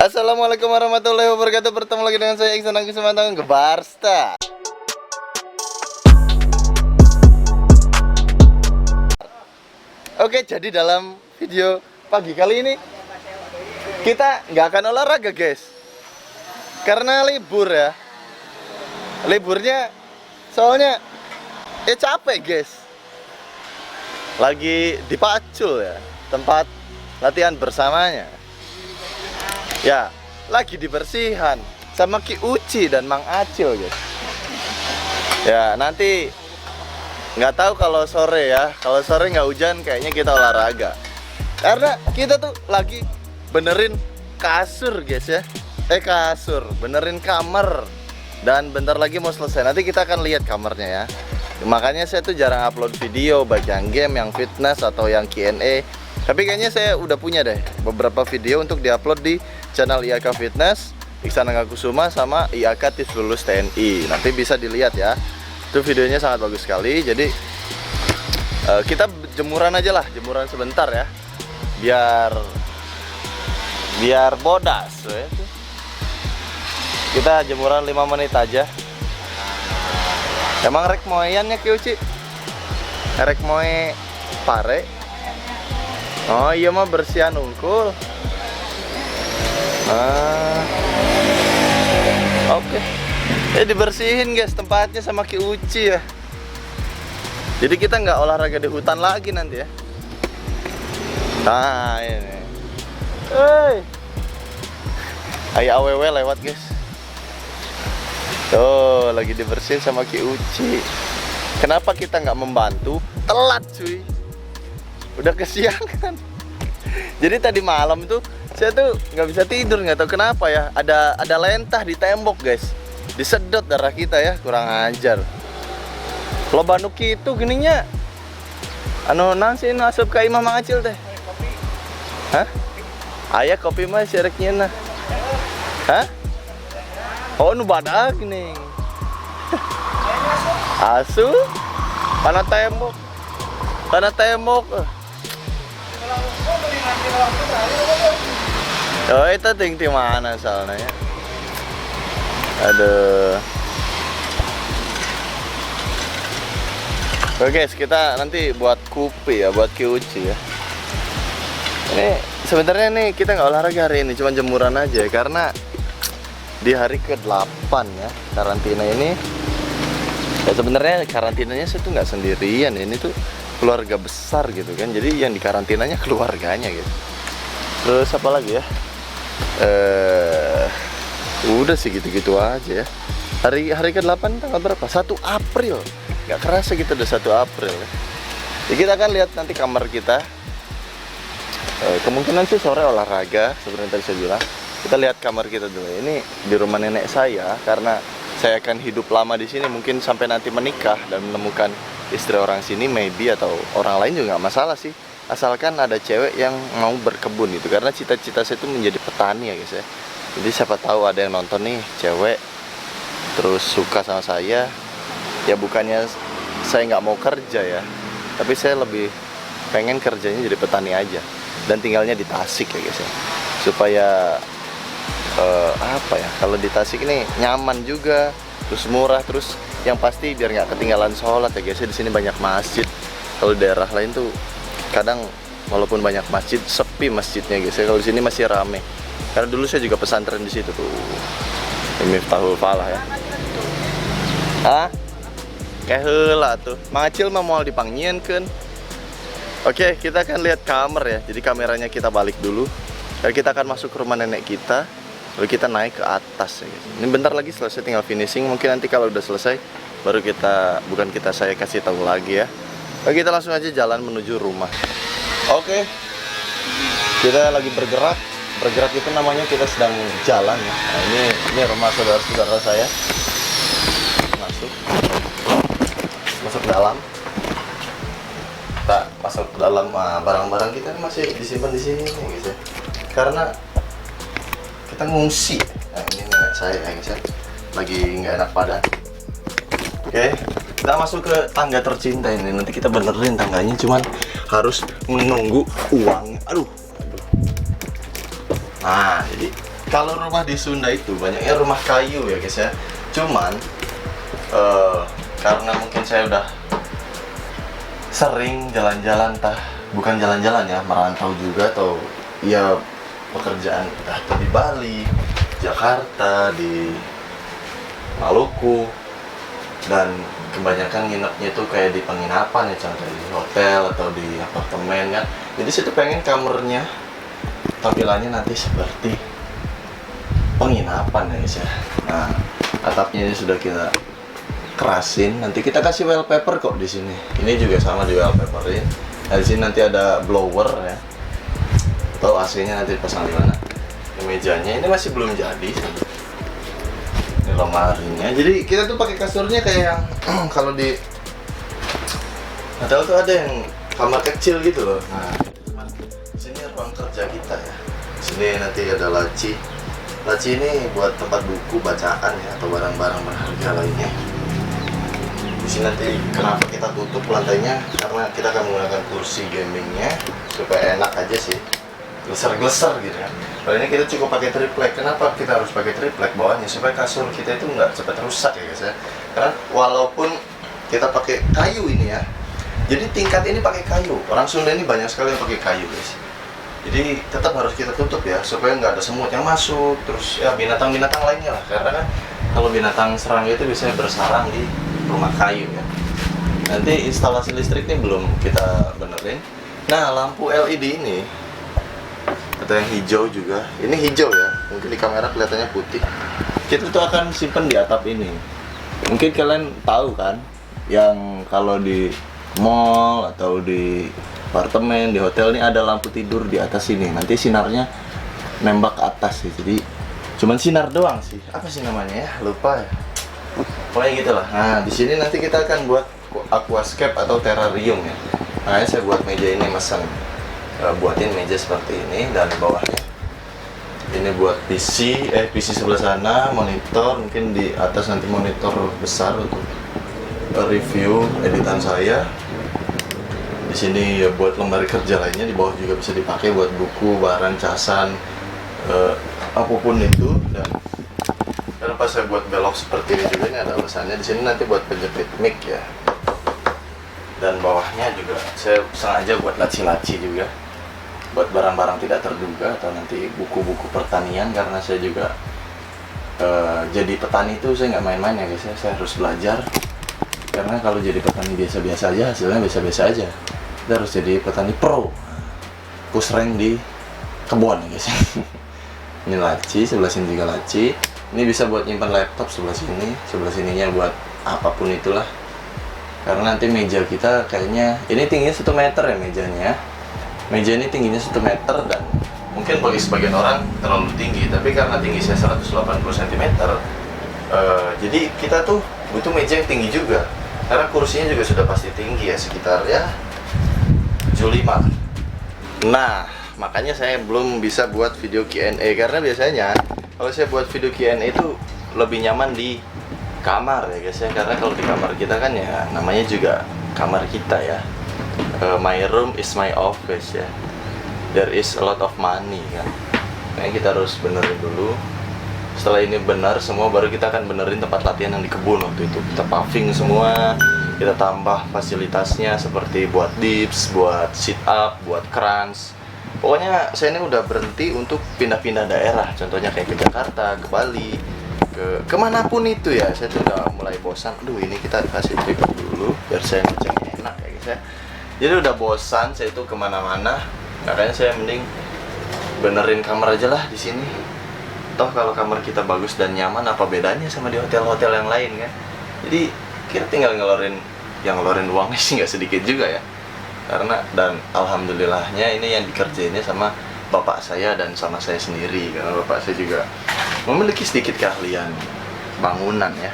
Assalamualaikum warahmatullahi wabarakatuh. Bertemu lagi dengan saya Iksan Agus Semantangan Gebarsta. Oke, jadi dalam video pagi kali ini kita nggak akan olahraga, guys, karena libur ya. Liburnya soalnya capek, guys. Lagi di Pacul ya, tempat latihan bersamanya. Ya, lagi dibersihan sama Ki Uci dan Mang Acil, guys. Ya, nanti nggak tahu kalau sore ya. Kalau sore nggak hujan, kayaknya kita olahraga. Karena kita tuh lagi benerin kasur, guys ya. Kasur, benerin kamar. Dan bentar lagi mau selesai. Nanti kita akan lihat kamarnya ya. Makanya saya tuh jarang upload video, baik yang game, yang fitness, atau yang Q&A. Tapi kayaknya saya udah punya deh beberapa video untuk diupload di channel IAK Fitness, Iksan Kusuma, sama IAK Tips Lulus TNI. Nanti bisa dilihat ya. Itu videonya sangat bagus sekali. Jadi kita jemuran aja lah, jemuran sebentar ya. Biar bodas ya. Kita jemuran 5 menit aja. Emang rek moeannya Ki Uci? Rek moe pare. Oh iya mah bersihan unggul. Oke. Dibersihin, guys, tempatnya sama Ki Uci ya. Jadi kita nggak olahraga di hutan lagi nanti ya. Nah ini. Ayah aww lewat, guys. Tuh lagi dibersihin sama Ki Uci. Kenapa kita nggak membantu? Telat, cuy. Udah kesiangan. Jadi tadi malam itu saya tuh nggak bisa tidur, nggak tahu kenapa ya. Ada lentah di tembok, guys. Disedot darah kita ya, kurang ajar. Lo banuki itu gininya nasi asup ke imah Mang Acil teh. Hah? Ayah kopi mah sereknya nah. Hah? Oh nu badak nih. Asu tanah tembok. Oh itu tinggi mana soalnya ya. Aduh. Oke guys, kita nanti buat kopi ya, buat Ki Uci ya. Ini sebenarnya nih kita nggak olahraga hari ini, cuma jemuran aja ya, karena di hari ke-8 ya karantina ini. Ya sebenarnya karantinanya saya tuh nggak sendirian, ini tuh keluarga besar gitu kan. Jadi yang dikarantinanya keluarganya gitu. Terus apa lagi ya? Udah sih gitu-gitu aja ya. Hari ke-8 tanggal berapa? 1 April. Gak kerasa gitu udah 1 April ya. Jadi kita akan lihat nanti kamar kita. Kemungkinan sih sore olahraga, sebenarnya tadi saya bilang. Kita lihat kamar kita dulu. Ini di rumah nenek saya, karena saya akan hidup lama di sini, mungkin sampai nanti menikah dan menemukan istri orang sini, maybe, atau orang lain juga nggak masalah sih. Asalkan ada cewek yang mau berkebun gitu. Karena cita-cita saya itu menjadi petani ya, guys ya. Jadi siapa tahu ada yang nonton nih, cewek terus suka sama saya. Ya bukannya saya nggak mau kerja ya, tapi saya lebih pengen kerjanya jadi petani aja dan tinggalnya di Tasik ya, guys ya. Supaya apa ya, kalau di Tasik ini nyaman juga, terus murah, terus yang pasti biar nggak ketinggalan sholat ya, guys ya. Di sini banyak masjid. Kalau daerah lain tuh kadang walaupun banyak masjid, sepi masjidnya, guys ya. Kalau di sini masih rame. Karena dulu saya juga pesantren di situ tuh. Ini Miftahul Falah ya. Hah? Kayak heula tuh. Mang Acil mah mau dipanggieun. Oke, kita akan lihat kamar ya. Jadi kameranya kita balik dulu. Lalu kita akan masuk ke rumah nenek kita. Lalu kita naik ke atas ya, guys. Ini bentar lagi selesai, tinggal finishing. Mungkin nanti kalau udah selesai baru saya kasih tahu lagi ya. Oke, kita langsung aja jalan menuju rumah. Oke. Kita lagi bergerak. Bergerak itu namanya kita sedang jalan ya. Nah, ini rumah saudara-saudara saya. Masuk ke dalam. Kita masuk ke dalam. Barang-barang kita masih disimpan di sini guys ya. Karena kita ngungsi. Nah, ini nenek saya guys ya. Lagi nggak enak badan. Oke, kita masuk ke tangga tercinta ini. Nanti kita benerin tangganya, cuman harus menunggu uang. Aduh. Nah, jadi Kalau rumah di Sunda itu banyaknya rumah kayu ya guys ya. Cuman karena mungkin saya udah sering jalan-jalan, bukan jalan-jalan ya, merantau juga, atau ya pekerjaan entah itu di Bali, Jakarta, di Maluku, dan kebanyakan nginepnya itu kayak di penginapan ya, contohnya di hotel atau di apartemen kan. Jadi situ pengen kamarnya tampilannya nanti seperti penginapan ya guys ya. Nah, atapnya ini sudah kita kerasin, nanti kita kasih wallpaper kok di sini. Ini juga sama di wallpaperin. Nah, di sini nanti ada blower ya. Atau AC-nya nanti dipasang di mana. Ini mejanya ini masih belum jadi. Ini lemarinya. Jadi kita tuh pakai kasurnya kayak yang kalau di hotel tuh ada yang kamar kecil gitu loh. Nah, di sini ruang kerja kita ya. Di sini nanti ada laci. Laci ini buat tempat buku bacaan ya, atau barang-barang berharga lainnya. Di sini nanti kenapa kita tutup lantainya, karena kita akan menggunakan kursi gamingnya supaya enak aja sih, gleser-gleser gitu kan. Kalau ini kita cukup pakai triplek. Kenapa kita harus pakai triplek bawahnya? Supaya kasur kita itu nggak cepat rusak ya guys ya. Karena walaupun kita pakai kayu ini ya, jadi tingkat ini pakai kayu. Orang Sunda ini banyak sekali yang pakai kayu guys. Jadi tetap harus kita tutup ya, supaya nggak ada semut yang masuk, terus ya binatang-binatang lainnya lah. Karena kan kalau binatang serangga itu biasanya bersarang di rumah kayu ya. Nanti instalasi listrik ini belum kita benerin. Nah, lampu LED ini atau yang hijau juga, ini hijau ya, mungkin di kamera kelihatannya putih. Kita tuh akan simpen di atap ini. Mungkin kalian tahu kan, yang kalau di mall atau di apartemen, di hotel ini ada lampu tidur di atas sini. Nanti sinarnya nembak ke atas sih. Jadi cuman sinar doang sih. Apa sih namanya ya? Lupa ya. Pokoknya gitulah. Nah, di sini nanti kita akan buat aquascape atau terrarium ya. Makanya saya buat meja ini, buatin meja seperti ini, dan bawahnya ini buat PC sebelah sana, monitor, mungkin di atas nanti monitor besar untuk review editan saya. Di sini ya buat lemari kerja lainnya, di bawah juga bisa dipakai buat buku, barang, casan, apapun itu. Dan kenapa saya buat belok seperti ini juga, ini ada alasannya. Di sini nanti buat penjepit mic ya. Dan bawahnya juga saya sengaja buat laci-laci juga, buat barang-barang tidak terduga, atau nanti buku-buku pertanian. Karena saya juga jadi petani itu saya nggak main-main ya guys ya. Saya harus belajar, karena kalau jadi petani biasa-biasa aja hasilnya biasa-biasa aja. Kita harus jadi petani pro, push rank di kebun ya guys. Ini laci, sebelah sini juga laci. Ini bisa buat nyimpan laptop sebelah sini, sebelah sininya buat apapun itulah. Karena nanti meja kita kayaknya ini tingginya 1 meter ya mejanya. Meja ini tingginya 1 meter, dan mungkin bagi sebagian orang terlalu tinggi, tapi karena tinggi saya 180 cm, jadi kita tuh butuh meja yang tinggi juga. Karena kursinya juga sudah pasti tinggi ya, sekitar ya 75. Nah, makanya saya belum bisa buat video Q&A, karena biasanya kalau saya buat video Q&A itu lebih nyaman di kamar ya guys ya. Karena kalau di kamar kita kan ya namanya juga kamar kita ya. My room is my office ya. There is a lot of money kan. Nah, kita harus benerin dulu. Setelah ini benar semua, baru kita akan benerin tempat latihan yang di kebun waktu itu. Kita paving semua, kita tambah fasilitasnya seperti buat dips, buat sit up, buat crunch. Pokoknya saya ini udah berhenti untuk pindah-pindah daerah. Contohnya kayak ke Jakarta, ke Bali, kemanapun itu ya. Saya tuh udah mulai bosan. Aduh, ini kita kasih tripod dulu biar saya ngeceknya enak ya guys ya. Jadi udah bosan saya itu kemana-mana. Makanya saya mending benerin kamar aja lah di sini. Toh kalau kamar kita bagus dan nyaman, apa bedanya sama di hotel-hotel yang lain kan? Jadi kita tinggal ngeluarin uangnya sih nggak sedikit juga ya. Karena dan alhamdulillahnya ini yang dikerjainnya sama bapak saya dan sama saya sendiri. Karena bapak saya juga memiliki sedikit keahlian bangunan ya.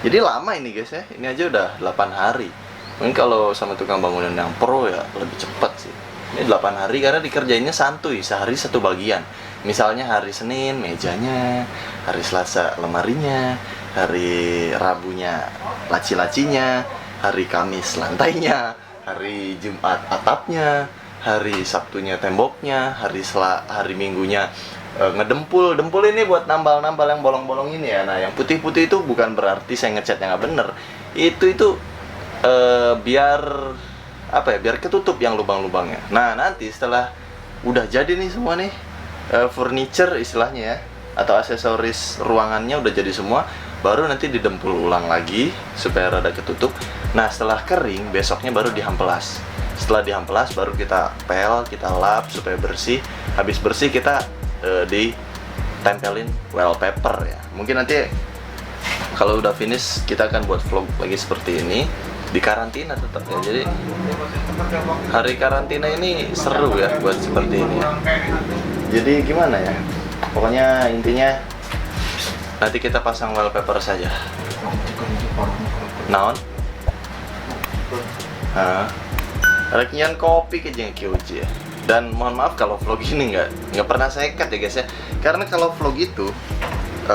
Jadi lama ini guys ya. Ini aja udah 8 hari. Mungkin kalau sama tukang bangunan yang pro ya lebih cepat sih. Ini 8 hari karena dikerjainnya santuy, sehari satu bagian. Misalnya hari Senin mejanya, hari Selasa lemarinya, hari Rabunya laci-lacinya, hari Kamis lantainya, hari Jumat atapnya, hari Sabtunya temboknya, hari Minggunya ngedempul. Dempul ini buat nambal-nambal yang bolong-bolong ini ya. Nah, yang putih-putih itu bukan berarti saya ngecatnya nggak bener. Itu biar apa ya? Biar ketutup yang lubang-lubangnya. Nah, nanti setelah udah jadi nih semua nih furniture istilahnya ya, atau aksesoris ruangannya udah jadi semua, baru nanti didempul ulang lagi supaya rada ketutup. Nah, setelah kering besoknya baru dihampelas. Setelah dihampelas baru kita pel, kita lap supaya bersih. Habis bersih kita ditempelin wallpaper ya. Mungkin nanti kalau udah finish kita akan buat vlog lagi seperti ini di karantina tetap ya. Jadi hari karantina ini seru ya buat seperti ini ya. Jadi gimana ya? Pokoknya intinya nanti kita pasang wallpaper saja. Naon? Rekian kopi kejeng QC ya. Dan mohon maaf kalau vlog ini nggak pernah saya cut ya guys ya. Karena kalau vlog itu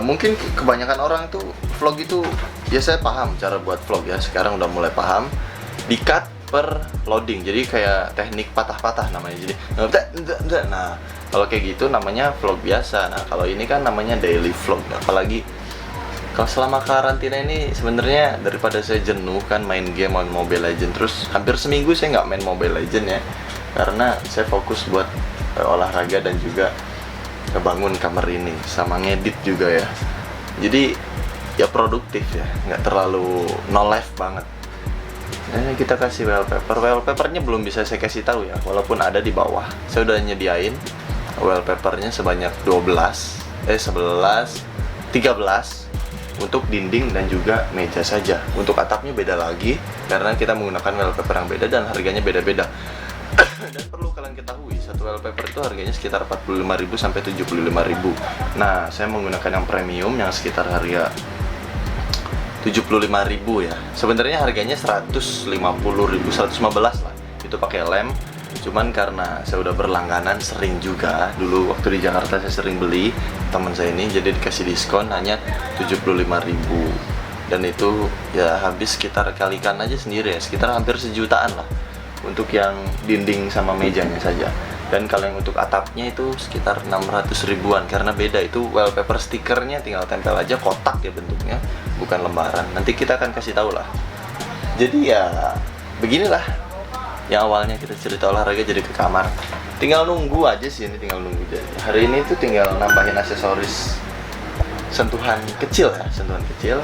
mungkin kebanyakan orang tuh vlog itu ya, saya paham cara buat vlog ya. Sekarang udah mulai paham di cut per loading. Jadi kayak teknik patah-patah namanya. Jadi nah, kalau kayak gitu namanya vlog biasa. Nah, kalau ini kan namanya daily vlog. Apalagi kalau selama karantina ini sebenarnya daripada saya jenuh kan main game, main Mobile Legend, terus hampir seminggu saya nggak main Mobile Legend ya, karena saya fokus buat olahraga dan juga ngebangun kamar ini sama ngedit juga ya. Jadi ya produktif ya, nggak terlalu no life banget. Nah, kita kasih wallpapernya belum bisa saya kasih tahu ya, walaupun ada di bawah. Saya udah nyediain wallpapernya sebanyak 13 untuk dinding dan juga meja saja. Untuk atapnya beda lagi karena kita menggunakan wallpaper yang beda dan harganya beda-beda. Dan perlu kalian ketahui, satu wallpaper itu harganya sekitar 45.000 sampai 75.000. Nah, saya menggunakan yang premium yang sekitar harga 75.000 ya. Sebenarnya harganya 150.000, 115 lah. Itu pakai lem. Cuman karena saya udah berlangganan sering juga, dulu waktu di Jakarta saya sering beli teman saya ini, jadi dikasih diskon hanya 75.000. Dan itu ya habis sekitar, kalikan aja sendiri ya, sekitar hampir sejutaan lah untuk yang dinding sama mejanya saja. Dan kalau yang untuk atapnya itu sekitar 600 ribuan karena beda, itu wallpaper stikernya tinggal tempel aja, kotak ya bentuknya, bukan lembaran. Nanti kita akan kasih tahu lah. Jadi ya beginilah. Yang awalnya kita cerita olahraga jadi ke kamar. Tinggal nunggu aja sih, ini tinggal nunggu aja. Hari ini tuh tinggal nambahin aksesoris sentuhan kecil ya, sentuhan kecil.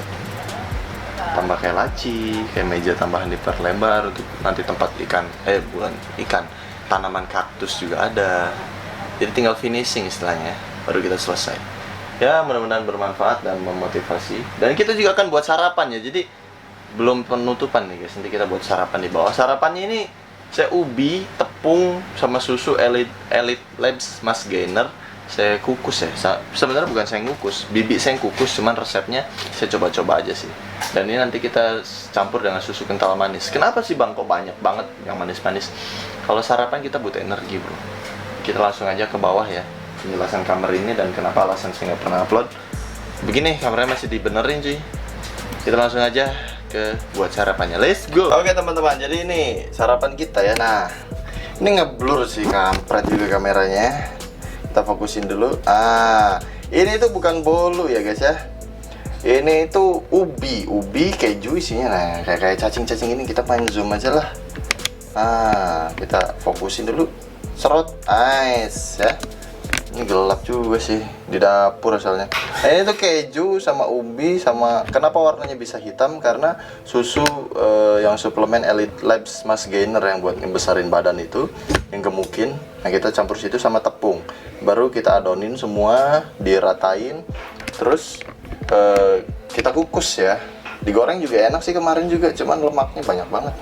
Tambah kayak laci, kayak meja tambahan diperlebar untuk nanti tempat ikan, bukan ikan, tanaman kaktus juga ada. Jadi tinggal finishing istilahnya, baru kita selesai. Ya mudah-mudahan bermanfaat dan memotivasi. Dan kita juga akan buat sarapan ya. Jadi belum penutupan nih guys, nanti kita buat sarapan di bawah. Sarapannya ini saya ubi, tepung, sama susu Elite Labs Mas Gainer. Saya kukus ya, sebenarnya bukan saya ngukus, bibi saya kukus, cuman resepnya saya coba-coba aja sih. Dan ini nanti kita campur dengan susu kental manis. Kenapa sih bang kok banyak banget yang manis-manis? Kalau sarapan kita butuh energi bro. Kita langsung aja ke bawah ya, penjelasan kamar ini dan kenapa alasan saya nggak pernah upload. Begini, kameranya masih dibenerin cuy. Kita langsung aja ke buat sarapannya, let's go. Oke teman-teman, jadi ini sarapan kita ya. Nah, ini ngeblur sih, kampret juga kameranya. Kita fokusin dulu. Ini tuh bukan bolu ya guys ya. Ini itu ubi keju isinya. Nah, kayak cacing-cacing ini kita main zoom aja lah. Kita fokusin dulu. Serot, nice ya. Ini gelap juga sih di dapur asalnya. Nah, ini tuh keju sama ubi sama, kenapa warnanya bisa hitam? Karena susu yang suplemen Elite Labs Mas Gainer yang buat ngebesarin badan itu, yang gemukin. Nah, kita campur situ sama tepung. Baru kita adonin semua, diratain. Terus kita kukus ya. Digoreng juga enak sih kemarin juga, cuman lemaknya banyak banget.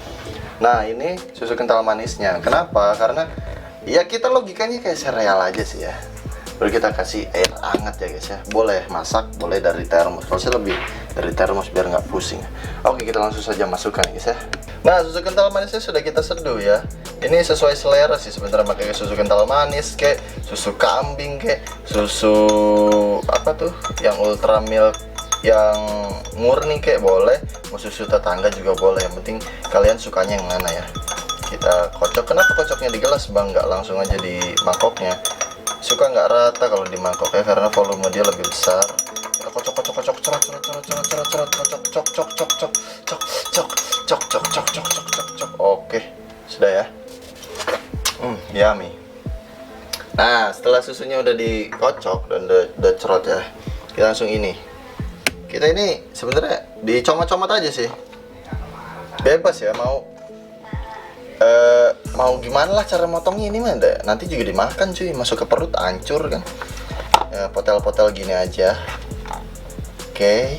Nah, ini susu kental manisnya. Kenapa? Karena ya kita logikanya kayak sereal aja sih ya. Baru kita kasih air hangat ya guys ya. Boleh masak, boleh dari termos. Kalau saya lebih dari termos biar nggak pusing. Oke, kita langsung saja masukkan guys ya. Nah, susu kental manisnya sudah kita seduh ya. Ini sesuai selera sih sebenarnya, pakai susu kental manis kayak susu kambing kayak susu apa tuh yang ultra milk yang murni kayak boleh, mau susu tetangga juga boleh. Yang penting kalian sukanya yang mana ya. Kita kocok. Kenapa kocoknya di gelas bang, nggak langsung aja di mangkoknya? suka nggak rata kalau di mangkok ya, karena volume dia lebih besar. Kita kocok kocok kocok cerot cerot cerot cerot cerot cerot kocok cok cok cok cok cok cok cok cok cok cok cok cok cok. Oke, sudah ya. Yummy. Nah, setelah susunya udah dikocok dan udah cerot ya, kita langsung ini. Kita ini sebenarnya dicomot-comot aja sih. Bebas ya, mau gimana lah cara motongnya ini mah. Nanti juga dimakan cuy, masuk ke perut hancur kan. Ya, potel-potel gini aja. Oke.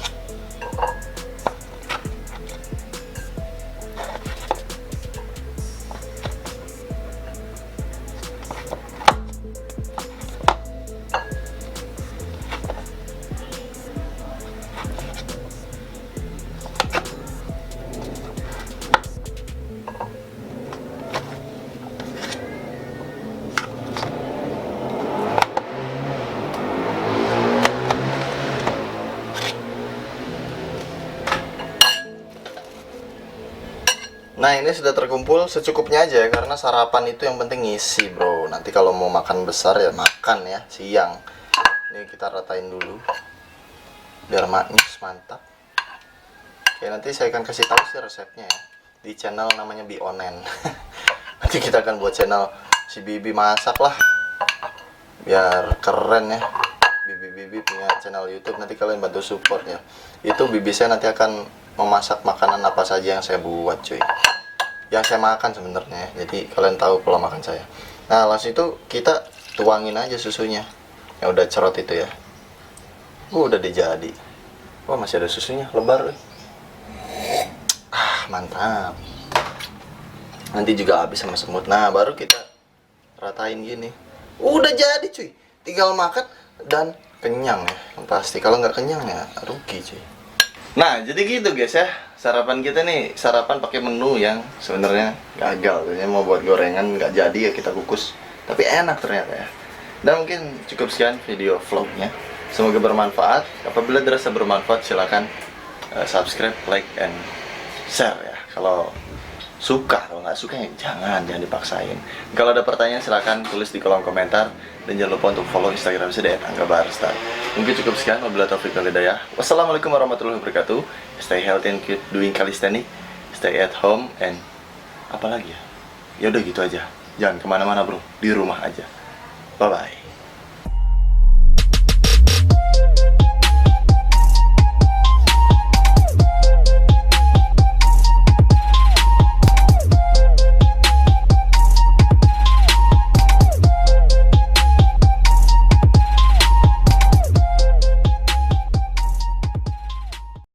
Nah, ini sudah terkumpul secukupnya aja ya, karena sarapan itu yang penting ngisi bro. Nanti kalau mau makan besar ya makan ya siang. Ini kita ratain dulu biar manis, mantap. Oke, nanti saya akan kasih tahu sih resepnya ya di channel namanya Bionen. Nanti kita akan buat channel si Bibi masak lah, biar keren ya. Bibi punya channel YouTube, nanti kalian bantu support ya. Itu Bibi saya nanti akan memasak makanan apa saja yang saya buat cuy, yang saya makan sebenarnya. Jadi kalian tahu pola makan saya. Nah, langsung itu kita tuangin aja susunya yang udah cerot itu ya. Udah dijadi. Wah, masih ada susunya, lebar. Mantap. Nanti juga habis sama semut. Nah, baru kita ratain gini. Udah jadi cuy, tinggal makan dan kenyang ya, yang pasti. Kalau nggak kenyang ya rugi cuy. Nah, jadi gitu guys ya, sarapan kita nih, sarapan pakai menu yang sebenarnya gagal. Jadi mau buat gorengan nggak jadi ya, kita kukus, tapi enak ternyata ya. Dan mungkin cukup sekian video vlognya, semoga bermanfaat. Apabila dirasa bermanfaat silahkan subscribe, like, and share ya. Kalau suka, kalau nggak suka ya jangan dipaksain. Kalau ada pertanyaan silahkan tulis di kolom komentar, dan jangan lupa untuk follow Instagram saya @anggabarstar. Mungkin cukup sekian, wabillahi taufiq wal hidayah. Wassalamualaikum warahmatullahi wabarakatuh. Stay healthy and keep doing calisthenics. Stay at home and apa lagi ya? Ya udah gitu aja. Jangan kemana-mana bro, di rumah aja. Bye bye.